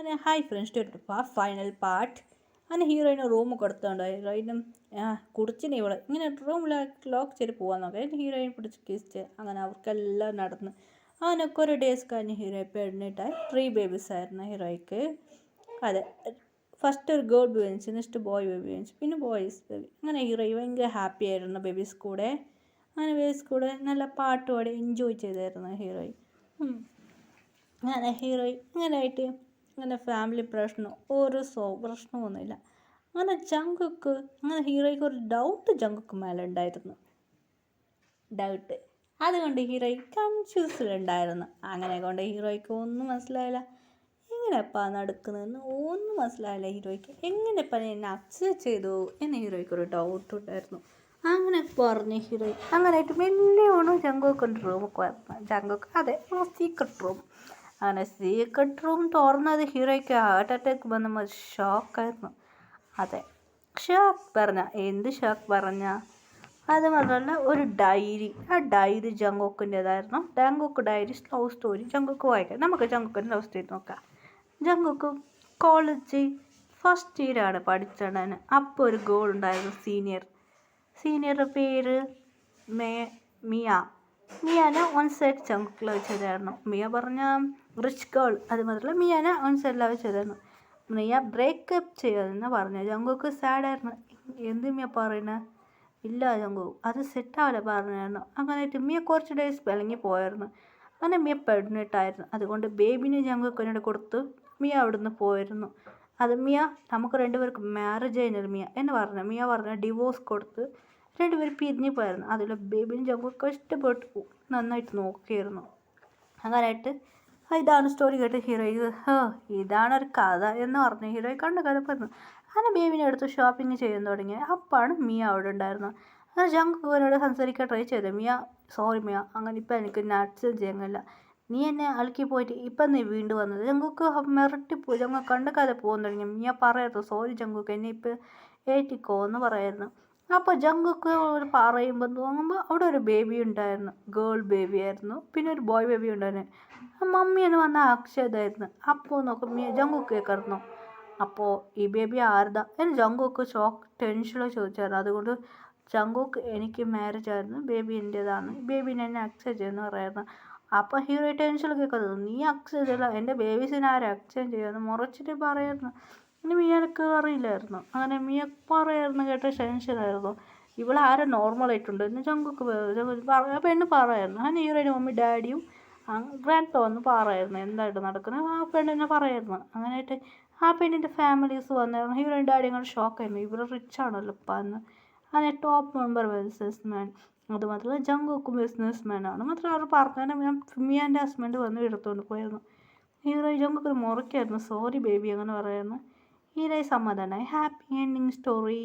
അങ്ങനെ hi friends to final part. അങ്ങനെ ഹീറോയിന് റൂം കൊടുത്തോണ്ട് ഹീറോയിനും കുടിച്ചിന് ഇവള് ഇങ്ങനെ റൂമിൽ ലോക്ക് ചെയ്ത് പോകാൻ നോക്കാം. ഹീറോയിൻ പിടിച്ച് കിസ്റ്റ് അങ്ങനെ അവർക്കെല്ലാം നടന്ന് അങ്ങനെയൊക്കെ ഒരു ഡേയ്സ് കഴിഞ്ഞ് ഹീറോ പെണ്ണിട്ടായി 3 ബേബീസ് ആയിരുന്നു ഹീറോയ്ക്ക്. അതെ, ഫസ്റ്റ് ഒരു ഗേൾ ബേബി ജനിച്ചു, നെക്സ്റ്റ് ബോയ് ബേബി ജനിച്ചു, പിന്നെ ബോയ്സ് ബേബി. അങ്ങനെ ഹീറോയി ഭയങ്കര ഹാപ്പി ആയിരുന്നു ബേബീസ് കൂടെ. അങ്ങനെ ബേബീസ് കൂടെ നല്ല പാട്ട് പാടി എൻജോയ് ചെയ്തായിരുന്നു ഹീറോയി. അങ്ങനെ ഹീറോയി ഇങ്ങനെയായിട്ട് അങ്ങനെ ഫാമിലി പ്രശ്നം ഒരു പ്രശ്നമൊന്നുമില്ല. അങ്ങനെ ജങ്കുക്ക് അങ്ങനെ ഹീറോയ്ക്ക് ഒരു ഡൗട്ട് ജങ്കുക്ക് മേലെ ഉണ്ടായിരുന്നു. അതുകൊണ്ട് ഹീറോയി കൺഫ്യൂസിലുണ്ടായിരുന്നു. അങ്ങനെ കൊണ്ട് ഹീറോയ്ക്ക് ഒന്നും മനസ്സിലായില്ല. എങ്ങനെയപ്പാ നടക്കുന്നതെന്ന് ഒന്നും മനസ്സിലായില്ല ഹീറോയ്ക്ക്. എങ്ങനെയപ്പാ എന്നെ അക്സെപ്റ്റ് ചെയ്തു എന്ന് ഹീറോയ്ക്ക് ഒരു ഡൗട്ട് ഉണ്ടായിരുന്നു. അങ്ങനെ പറഞ്ഞ് ഹീറോയി അങ്ങനെയായിട്ട് മെല്ലെ ജങ്കുക്കിൻ്റെ റൂമൊക്കെ വരണം. ജങ്കുക്ക് അതെ സീക്രട്ട് റൂം. അങ്ങനെ സീക്രട്ട് റൂം തുറന്നത് ഹീറോയ്ക്ക് ഹാർട്ട് അറ്റാക്ക് വന്നപ്പോൾ ഷോക്കായിരുന്നു. അതെ, എന്ത് ഷോക്ക് പറഞ്ഞ അത് മാത്രമല്ല ഒരു ഡയറി. ആ ഡയറി ജങ്കുക്കിൻ്റെതായിരുന്നു. ജങ്കുക്ക് ഡയറി ലവ് സ്റ്റോറി ജങ്കുക്ക് വായിക്കാം. നമുക്ക് ജങ്കുക്കിൻ്റെ ലവ് സ്റ്റോറി നോക്കാം. ജങ്കുക്ക് കോളേജ് ഫസ്റ്റ് ഇയറാണ് പഠിച്ചിടാൻ. അപ്പോൾ ഒരു ഗേൾ ഉണ്ടായിരുന്നു, സീനിയറുടെ പേര് മിയാനെ ഓൺ സൈഡ് ജങ്കുക്ക് ലവ് ചെയ്തായിരുന്നു. മിയ പറഞ്ഞ റിച്ച് ഗേൾ. അത് മാത്രമല്ല മിയാനെ ഓൺ സൈഡ് ലവ് ചെയ്തായിരുന്നു. മിയ ബ്രേക്കപ്പ് ചെയ്യുമെന്ന് പറഞ്ഞു. ജങ്കുക്ക് സാഡായിരുന്നു. എന്ത് മിയ പറയുന്നത്? ഇല്ല ജങ്കുക്ക് അത് സെറ്റാവില്ല പറഞ്ഞായിരുന്നു. അങ്ങനെയായിട്ട് മിയ കുറച്ച് ഡേയ്സ് വിളങ്ങി പോയായിരുന്നു. അങ്ങനെ മിയ പെണ്ണിട്ടായിരുന്നു. അതുകൊണ്ട് ബേബിനെ ജങ്കുക്കിനോട് കൊടുത്ത് മിയ അവിടുന്ന് പോയിരുന്നു. അത് മിയ നമുക്ക് രണ്ടുപേർക്ക് മാരേജ് കഴിഞ്ഞത് മിയ എന്ന് പറഞ്ഞു. മിയ പറഞ്ഞ ഡിവോഴ്സ് കൊടുത്ത് രണ്ടുപേരും പിരിഞ്ഞു പോയായിരുന്നു. അതിൽ ബേബിനും ജങ്കുക്ക് ഇഷ്ടപ്പെട്ടു, നന്നായിട്ട് നോക്കിയായിരുന്നു. അങ്ങനെയായിട്ട് ഇതാണ് സ്റ്റോറി കേട്ട് ഹീറോയ്ക്ക് ഇതാണൊരു കഥ എന്ന് പറഞ്ഞു. ഹീറോയി കണ്ട കഥ പറഞ്ഞു. അങ്ങനെ ബേബിനെ എടുത്ത് ഷോപ്പിംഗ് ചെയ്യാൻ തുടങ്ങി. അപ്പാണ് മിയ അവിടെ ഉണ്ടായിരുന്നത്. അങ്ങനെ ജങ്കുക്കിനോട് സംസാരിക്കാൻ ട്രൈ ചെയ്തു. മിയ സോറി മിയ, അങ്ങനെ ഇപ്പം എനിക്ക് നട്ട്സ് ചെയ്യാൻ കഴിയില്ല. നീ എന്നെ അലക്കി പോയിട്ട് ഇപ്പം നീ വീണ്ടും വന്നത്. ജങ്കുക്ക് മിരട്ടിപ്പോയി. ജങ്കുക്ക് കണ്ട കഥ പോകാൻ തുടങ്ങി. മിയ പറയായിരുന്നു സോറി ജങ്കുക്ക്, എന്നെ ഇപ്പം ഏറ്റിക്കോ എന്ന് പറയായിരുന്നു. അപ്പോൾ ജങ്കുക്ക് പറയുമ്പോൾ തോന്നുമ്പോൾ അവിടെ ഒരു ബേബി ഉണ്ടായിരുന്നു. ഗേൾ ബേബി ആയിരുന്നു. പിന്നെ ഒരു ബോയ് ബേബി ഉണ്ടായിരുന്നു. മമ്മിയെന്ന് വന്ന അക്ഷതായിരുന്നു. അപ്പോൾ നോക്കുമ്പോൾ ജങ്കുക്ക് കേൾക്കായിരുന്നു. അപ്പോൾ ഈ ബേബി ആരുതാ എന്ന് ജങ്കുക്ക് ടെൻഷനിൽ ചോദിച്ചായിരുന്നു. അതുകൊണ്ട് ജങ്കുക്ക് എനിക്ക് മാരേജ് ആയിരുന്നു, ബേബി എൻ്റേതാണ്, ബേബിനെ എന്നെ അക്സെപ്റ്റ് ചെയ്യുമെന്ന് പറയായിരുന്നു. അപ്പോൾ ഹീറോ ടെൻഷനിൽ കേൾക്കുന്നത് നീ അക്സെപ്റ്റ് ചെയ്യില്ല, എൻ്റെ ബേബീസിനെ ആരും അക്സെപ്റ്റ് ചെയ്യുമെന്ന് മുറച്ചിട്ട് പറയായിരുന്നു. ഇനി മിയക്ക് അറിയില്ലായിരുന്നു. അങ്ങനെ മിയ പറയായിരുന്നു കേട്ട ടെൻഷനായിരുന്നു. ഇവിടെ ആരും നോർമലായിട്ടുണ്ട് എന്ന് ജങ്കുക്ക് പെണ്ണ് പറയായിരുന്നു. അങ്ങനെ ഹീറോയുടെ മമ്മി ഡാഡിയും ഗ്രാൻഡ് പ വന്ന് പറയായിരുന്നു എന്തായിട്ട് നടക്കുന്നത്. ആ പെണ്ണിനെ പറയായിരുന്നു. അങ്ങനെയായിട്ട് ആ പെണ്ണിൻ്റെ ഫാമിലീസ് വന്നായിരുന്നു. ഹീറോയിൻ ഡാഡി അങ്ങനെ ഷോക്കായിരുന്നു. ഇവർ റിച്ച് ആണല്ലോ ഇപ്പം എന്ന്. അങ്ങനെ ടോപ്പ് മെമ്പർ ബിസിനസ് മാൻ. അതുമാത്രമല്ല ജങ്കുക്കും ബിസിനസ് മാനാണ്. മാത്രമല്ല അവർ പറഞ്ഞാൽ മിയാൻ്റെ ഹസ്ബൻഡ് വന്ന് എടുത്തുകൊണ്ട് പോയിരുന്നു. ഹീറോ ജങ്കുക്ക് മുറിക്കായിരുന്നു. സോറി ബേബി അങ്ങനെ പറയായിരുന്നു. ഹീറോയി സമാധാനമായി. Happy ending story.